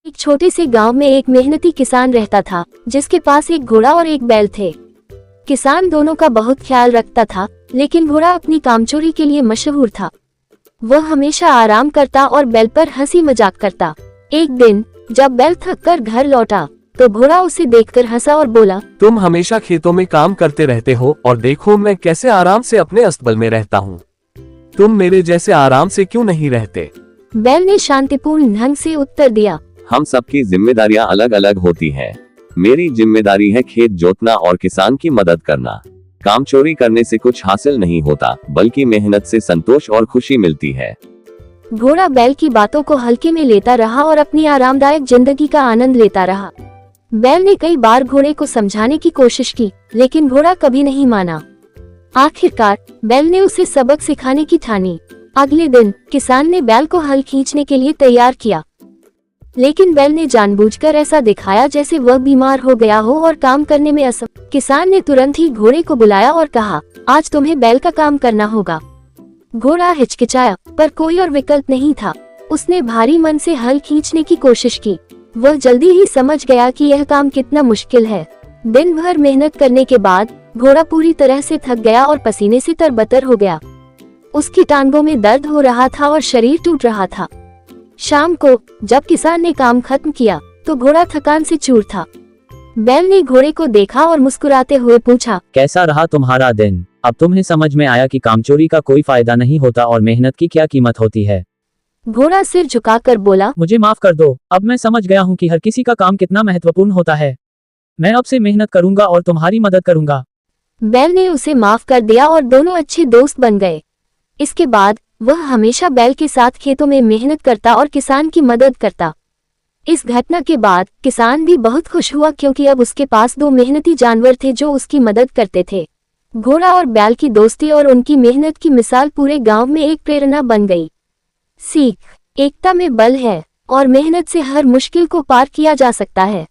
एक छोटे से गांव में एक मेहनती किसान रहता था, जिसके पास एक घोड़ा और एक बैल थे। किसान दोनों का बहुत ख्याल रखता था, लेकिन घोड़ा अपनी कामचोरी के लिए मशहूर था। वह हमेशा आराम करता और बैल पर हंसी मजाक करता। एक दिन जब बैल थक कर घर लौटा, तो घोड़ा उसे देखकर हंसा और बोला, तुम हमेशा खेतों में काम करते रहते हो और देखो मैं कैसे आराम से अपने अस्तबल में रहता हूँ। तुम मेरे जैसे आराम से क्यों नहीं रहते? बैल ने शांतिपूर्ण ढंग से उत्तर दिया, हम सबकी जिम्मेदारियां अलग अलग होती हैं। मेरी जिम्मेदारी है खेत जोतना और किसान की मदद करना। काम चोरी करने से कुछ हासिल नहीं होता, बल्कि मेहनत से संतोष और खुशी मिलती है। घोड़ा बैल की बातों को हल्के में लेता रहा और अपनी आरामदायक जिंदगी का आनंद लेता रहा। बैल ने कई बार घोड़े को समझाने की कोशिश की, लेकिन घोड़ा कभी नहीं माना। आखिरकार बैल ने उसे सबक सिखाने की ठानी। अगले दिन किसान ने बैल को हल खींचने के लिए तैयार किया, लेकिन बैल ने जानबूझकर ऐसा दिखाया जैसे वह बीमार हो गया हो और काम करने में असमर्थ। किसान ने तुरंत ही घोड़े को बुलाया और कहा, आज तुम्हें बैल का काम करना होगा। घोड़ा हिचकिचाया, पर कोई और विकल्प नहीं था। उसने भारी मन से हल खींचने की कोशिश की। वह जल्दी ही समझ गया कि यह काम कितना मुश्किल है। दिन भर मेहनत करने के बाद घोड़ा पूरी तरह से थक गया और पसीने से तरबतर हो गया। उसकी टांगों में दर्द हो रहा था और शरीर टूट रहा था। शाम को जब किसान ने काम खत्म किया, तो घोड़ा थकान से चूर था। बैल ने घोड़े को देखा और मुस्कुराते हुए पूछा, कैसा रहा तुम्हारा दिन? अब तुम्हें समझ में आया कि कामचोरी का कोई फायदा नहीं होता और मेहनत की क्या कीमत होती है? घोड़ा सिर झुकाकर बोला, मुझे माफ कर दो, अब मैं समझ गया हूँ कि हर किसी का काम कितना महत्वपूर्ण होता है। मैं अब से मेहनत करूंगा और तुम्हारी मदद करूंगा। बैल ने उसे माफ कर दिया और दोनों अच्छे दोस्त बन गए। इसके बाद वह हमेशा बैल के साथ खेतों में मेहनत करता और किसान की मदद करता। इस घटना के बाद किसान भी बहुत खुश हुआ, क्योंकि अब उसके पास दो मेहनती जानवर थे जो उसकी मदद करते थे। घोड़ा और बैल की दोस्ती और उनकी मेहनत की मिसाल पूरे गांव में एक प्रेरणा बन गई। सीख, एकता में बल है और मेहनत से हर मुश्किल को पार किया जा सकता है।